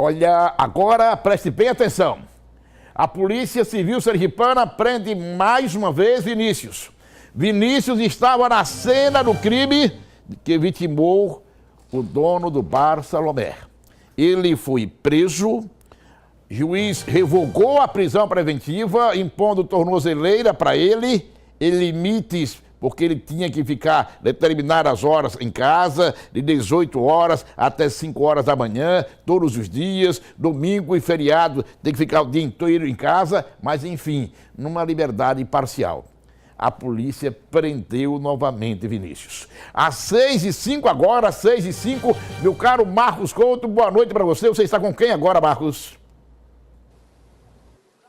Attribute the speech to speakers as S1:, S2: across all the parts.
S1: Olha, agora preste bem atenção. A Polícia Civil Sergipana prende mais uma vez Vinícius. Vinícius estava na cena do crime que vitimou o dono do bar Salomé. Ele foi preso, juiz revogou a prisão preventiva, impondo tornozeleira para ele e limites, porque ele tinha que ficar determinadas horas em casa, de 18 horas até 5 horas da manhã, todos os dias, domingo e feriado, tem que ficar o dia inteiro em casa, mas enfim, numa liberdade parcial. A polícia prendeu novamente Vinícius. Às 6h05 agora, 6h05, meu caro Marcos Couto, boa noite para você. Você está com quem agora, Marcos?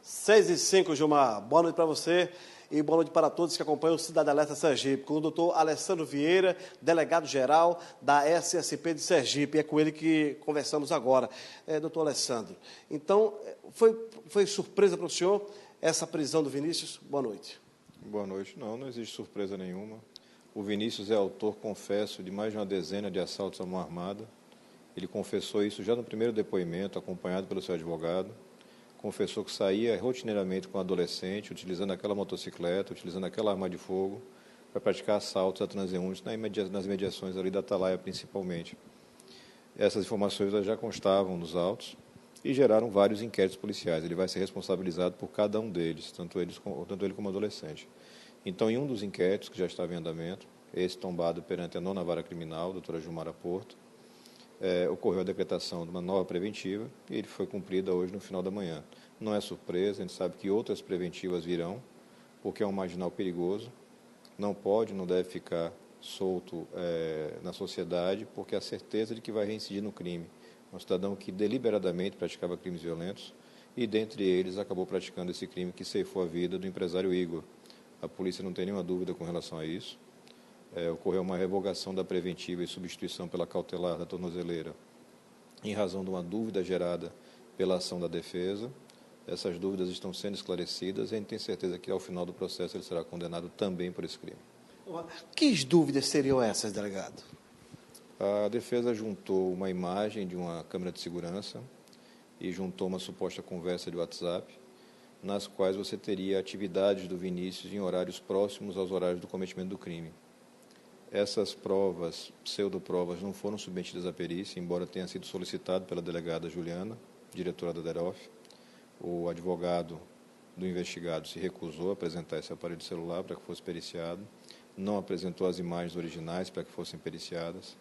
S2: 6h05, Gilmar. Boa noite para você. E boa noite para todos que acompanham o Cidade Alerta Sergipe, com o doutor Alessandro Vieira, delegado-geral da SSP de Sergipe. É com ele que conversamos agora. Doutor Alessandro, então, foi surpresa para o senhor essa prisão do Vinícius? Boa noite.
S3: Boa noite. Não existe surpresa nenhuma. O Vinícius é autor, confesso, de mais de uma dezena de assaltos à mão armada. Ele confessou isso já no primeiro depoimento, acompanhado pelo seu advogado. Confessou que saía rotineiramente com adolescente, utilizando aquela motocicleta, utilizando aquela arma de fogo, para praticar assaltos a transeuntes nas mediações ali da Atalaia, principalmente. Essas informações já constavam nos autos e geraram vários inquéritos policiais. Ele vai ser responsabilizado por cada um deles, tanto ele como adolescente. Então, em um dos inquéritos que já estava em andamento, esse tombado perante a 9ª Vara Criminal, a doutora Gilmara Porto, ocorreu a decretação de uma nova preventiva e ele foi cumprida hoje no final da manhã. Não é surpresa, a gente sabe que outras preventivas virão, porque é um marginal perigoso, não deve ficar solto na sociedade, porque a certeza de que vai reincidir no crime. Um cidadão que deliberadamente praticava crimes violentos e, dentre eles, acabou praticando esse crime que ceifou a vida do empresário Igor. A polícia não tem nenhuma dúvida com relação a isso. Ocorreu uma revogação da preventiva e substituição pela cautelar da tornozeleira em razão de uma dúvida gerada pela ação da defesa. Essas dúvidas estão sendo esclarecidas e a gente tem certeza que, ao final do processo, ele será condenado também por esse crime.
S2: Que dúvidas seriam essas, delegado?
S3: A defesa juntou uma imagem de uma câmera de segurança e juntou uma suposta conversa de WhatsApp, nas quais você teria atividades do Vinícius em horários próximos aos horários do cometimento do crime. Essas provas, pseudoprovas, não foram submetidas à perícia, embora tenha sido solicitado pela delegada Juliana, diretora da DEROF. O advogado do investigado se recusou a apresentar esse aparelho celular para que fosse periciado, não apresentou as imagens originais para que fossem periciadas,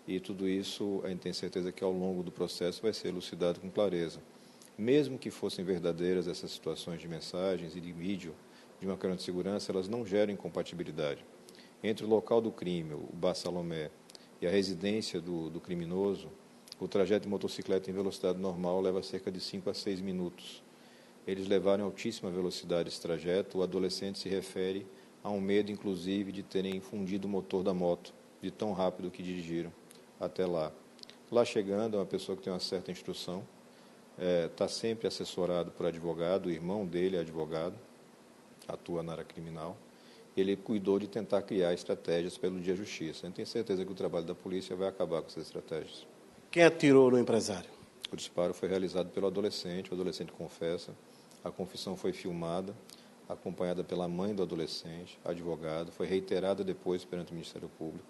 S3: e tudo isso a gente tem certeza que ao longo do processo vai ser elucidado com clareza. Mesmo que fossem verdadeiras essas situações de mensagens e de vídeo de uma câmera de segurança, elas não geram incompatibilidade. Entre o local do crime, o Bar Salomé, e a residência do criminoso, o trajeto de motocicleta em velocidade normal leva cerca de 5 a 6 minutos. Eles levaram em altíssima velocidade esse trajeto. O adolescente se refere a um medo, inclusive, de terem infundido o motor da moto, de tão rápido que dirigiram até lá. Lá chegando, é uma pessoa que tem uma certa instrução, está sempre assessorado por advogado, o irmão dele é advogado, atua na área criminal. Ele cuidou de tentar criar estratégias pelo dia justiça. A gente tem certeza que o trabalho da polícia vai acabar com essas estratégias.
S2: Quem atirou no empresário?
S3: O disparo foi realizado pelo adolescente, o adolescente confessa, a confissão foi filmada, acompanhada pela mãe do adolescente, advogado, foi reiterada depois perante o Ministério Público.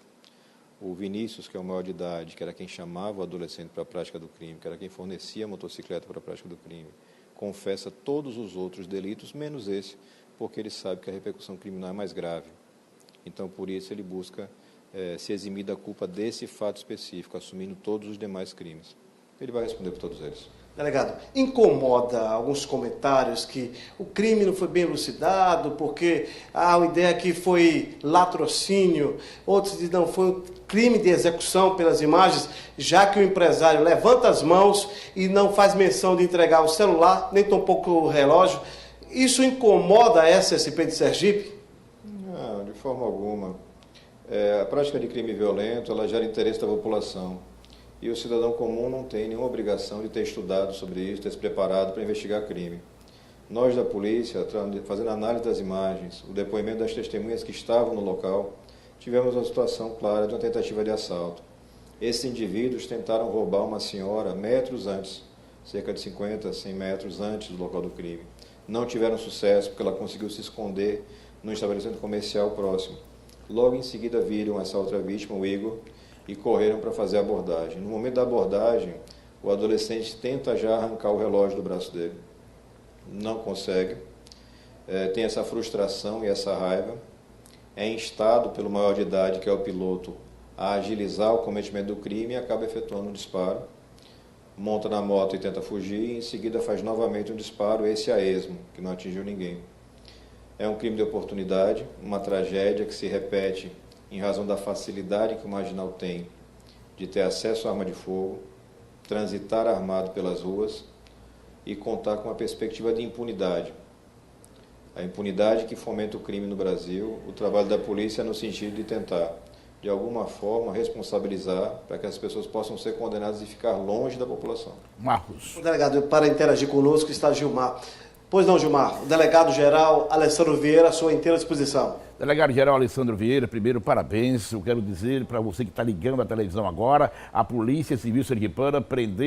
S3: O Vinícius, que é o maior de idade, que era quem chamava o adolescente para a prática do crime, que era quem fornecia a motocicleta para a prática do crime, confessa todos os outros delitos, menos esse, porque ele sabe que a repercussão criminal é mais grave. Então, por isso, ele busca se eximir da culpa desse fato específico, assumindo todos os demais crimes. Ele vai responder por todos eles.
S2: Delegado, incomoda alguns comentários que o crime não foi bem elucidado, porque há a ideia que foi latrocínio, outros dizem não, foi um crime de execução pelas imagens, já que o empresário levanta as mãos e não faz menção de entregar o celular, nem tampouco o relógio. Isso incomoda a SSP de Sergipe?
S3: Não, de forma alguma. A prática de crime violento, ela gera interesse da população. E o cidadão comum não tem nenhuma obrigação de ter estudado sobre isso, ter se preparado para investigar crime. Nós da polícia, fazendo análise das imagens, o depoimento das testemunhas que estavam no local, tivemos uma situação clara de uma tentativa de assalto. Esses indivíduos tentaram roubar uma senhora metros antes. cerca de 50 a 100 metros antes do local do crime. Não tiveram sucesso porque ela conseguiu se esconder num estabelecimento comercial próximo. Logo em seguida viram essa outra vítima, o Igor, e correram para fazer a abordagem. No momento da abordagem, o adolescente tenta já arrancar o relógio do braço dele. Não consegue. Tem essa frustração e essa raiva. É instado pelo maior de idade, que é o piloto, a agilizar o cometimento do crime e acaba efetuando um disparo. Monta na moto e tenta fugir, e em seguida faz novamente um disparo, esse a esmo, que não atingiu ninguém. É um crime de oportunidade, uma tragédia que se repete em razão da facilidade que o marginal tem de ter acesso à arma de fogo, transitar armado pelas ruas e contar com uma perspectiva de impunidade. A impunidade que fomenta o crime no Brasil, o trabalho da polícia é no sentido de tentar, de alguma forma, responsabilizar para que as pessoas possam ser condenadas e ficar longe da população.
S1: Marcos.
S2: O delegado, para interagir conosco, está Gilmar. Pois não, Gilmar. O delegado-geral Alessandro Vieira, à sua inteira disposição.
S1: Delegado-geral Alessandro Vieira, primeiro, parabéns. Eu quero dizer para você que está ligando a televisão agora, a Polícia Civil Sergipana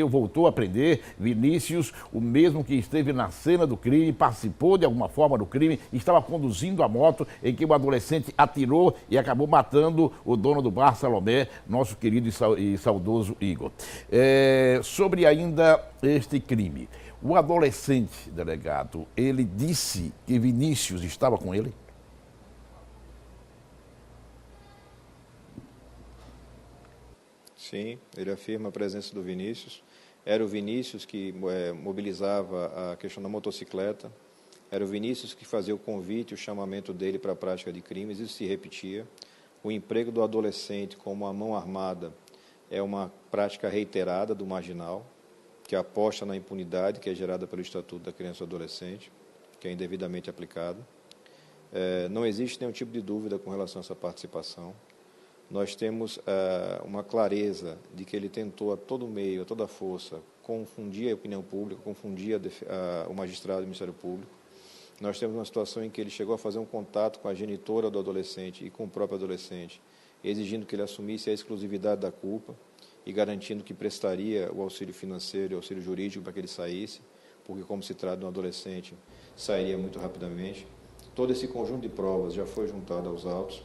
S1: voltou a prender Vinícius, o mesmo que esteve na cena do crime, participou de alguma forma do crime, estava conduzindo a moto em que o adolescente atirou e acabou matando o dono do bar Salomé, nosso querido e saudoso Igor. Sobre ainda este crime, o adolescente, delegado, ele disse que Vinícius estava com ele?
S3: Sim, ele afirma a presença do Vinícius. Era o Vinícius que mobilizava a questão da motocicleta. Era o Vinícius que fazia o convite, o chamamento dele para a prática de crimes. Isso se repetia. O emprego do adolescente como a mão armada é uma prática reiterada do marginal, que aposta na impunidade que é gerada pelo Estatuto da Criança e do Adolescente, que é indevidamente aplicado. Não existe nenhum tipo de dúvida com relação a essa participação. Nós temos uma clareza de que ele tentou a todo meio, a toda força, confundir a opinião pública, confundir o magistrado e o Ministério Público. Nós temos uma situação em que ele chegou a fazer um contato com a genitora do adolescente e com o próprio adolescente, exigindo que ele assumisse a exclusividade da culpa e garantindo que prestaria o auxílio financeiro e o auxílio jurídico para que ele saísse, porque, como se trata de um adolescente, sairia muito rapidamente. Todo esse conjunto de provas já foi juntado aos autos.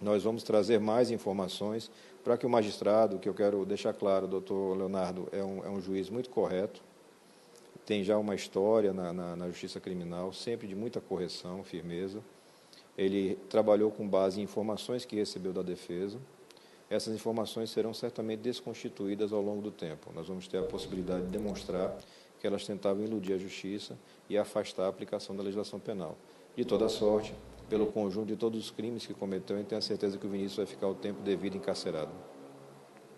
S3: Nós vamos trazer mais informações para que o magistrado, que eu quero deixar claro, o doutor Leonardo é um juiz muito correto, tem já uma história na justiça criminal, sempre de muita correção, firmeza. Ele trabalhou com base em informações que recebeu da defesa. Essas informações serão certamente desconstituídas ao longo do tempo. Nós vamos ter a possibilidade de demonstrar que elas tentavam iludir a justiça e afastar a aplicação da legislação penal. De toda sorte, pelo conjunto de todos os crimes que cometeu, eu tenho a certeza que o Vinícius vai ficar o tempo devido encarcerado.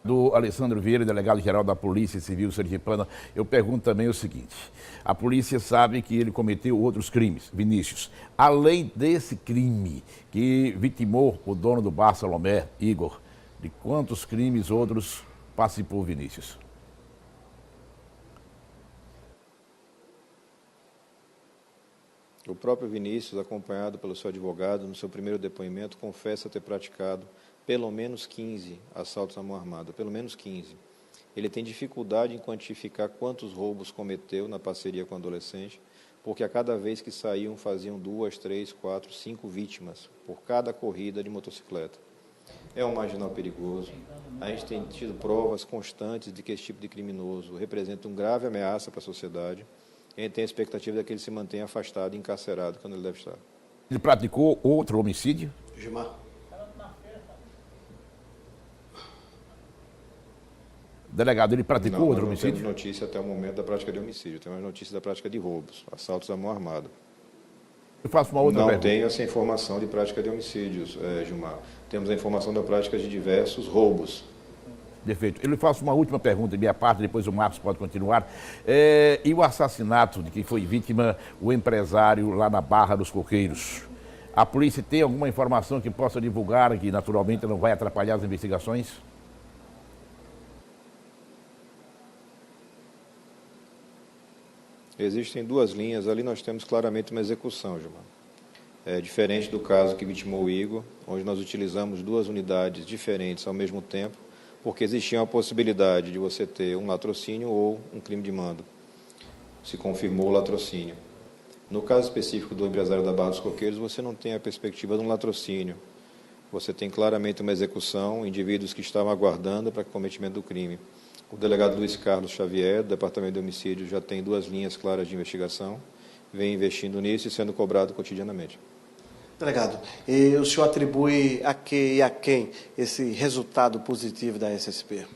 S1: Do Alessandro Vieira, delegado-geral da Polícia Civil Sergipana, eu pergunto também o seguinte: a polícia sabe que ele cometeu outros crimes, Vinícius. Além desse crime que vitimou o dono do bar Salomé, Igor, de quantos crimes outros participou Vinícius?
S3: O próprio Vinícius, acompanhado pelo seu advogado, no seu primeiro depoimento, confessa ter praticado pelo menos 15 assaltos à mão armada, pelo menos 15. Ele tem dificuldade em quantificar quantos roubos cometeu na parceria com o adolescente, porque a cada vez que saíam faziam 2, 3, 4, 5 vítimas por cada corrida de motocicleta. É um marginal perigoso. A gente tem tido provas constantes de que esse tipo de criminoso representa uma grave ameaça para a sociedade. A gente tem a expectativa de que ele se mantenha afastado e encarcerado quando ele deve estar.
S1: Ele praticou outro homicídio?
S2: Gilmar.
S1: Delegado, ele praticou outro homicídio?
S3: Não temos notícia até o momento da prática de homicídio. Temos notícia da prática de roubos, assaltos à mão armada.
S1: Eu faço uma outra pergunta.
S3: Não tenho essa informação de prática de homicídios, Gilmar. Temos a informação da prática de diversos roubos.
S1: Perfeito. Eu lhe faço uma última pergunta de minha parte, depois o Marcos pode continuar. E o assassinato de quem foi vítima, o empresário lá na Barra dos Coqueiros? A polícia tem alguma informação que possa divulgar, que naturalmente não vai atrapalhar as investigações?
S3: Existem duas linhas, ali nós temos claramente uma execução, Gilmar. Diferente do caso que vitimou o Igor, onde nós utilizamos duas unidades diferentes ao mesmo tempo, porque existia a possibilidade de você ter um latrocínio ou um crime de mando. Se confirmou o latrocínio. No caso específico do empresário da Barra dos Coqueiros, você não tem a perspectiva de um latrocínio. Você tem claramente uma execução, indivíduos que estavam aguardando para o cometimento do crime. O delegado Luiz Carlos Xavier, do Departamento de Homicídios, já tem 2 linhas claras de investigação, vem investindo nisso e sendo cobrado cotidianamente.
S2: Delegado, e o senhor atribui a que e a quem esse resultado positivo da SSP?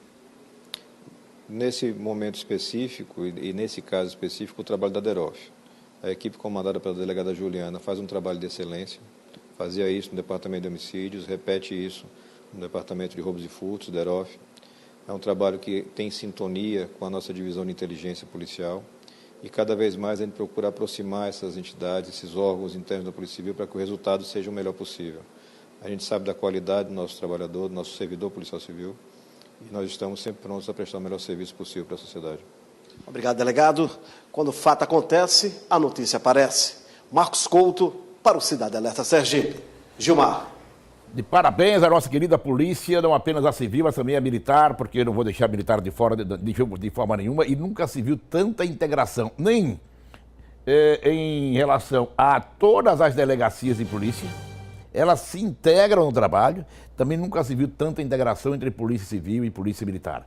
S3: Nesse momento específico e nesse caso específico, o trabalho da DEROF. A equipe comandada pela delegada Juliana faz um trabalho de excelência, fazia isso no Departamento de Homicídios, repete isso no Departamento de Roubos e Furtos, DEROF. É um trabalho que tem sintonia com a nossa divisão de inteligência policial e cada vez mais a gente procura aproximar essas entidades, esses órgãos internos da Polícia Civil para que o resultado seja o melhor possível. A gente sabe da qualidade do nosso trabalhador, do nosso servidor policial civil e nós estamos sempre prontos a prestar o melhor serviço possível para a sociedade.
S2: Obrigado, delegado. Quando o fato acontece, a notícia aparece. Marcos Couto, para o Cidade Alerta Sergipe. Gilmar.
S1: De parabéns à nossa querida polícia, não apenas a civil, mas também a militar, porque eu não vou deixar a militar de fora de forma nenhuma, e nunca se viu tanta integração, nem em relação a todas as delegacias de polícia, elas se integram no trabalho, também nunca se viu tanta integração entre polícia civil e polícia militar.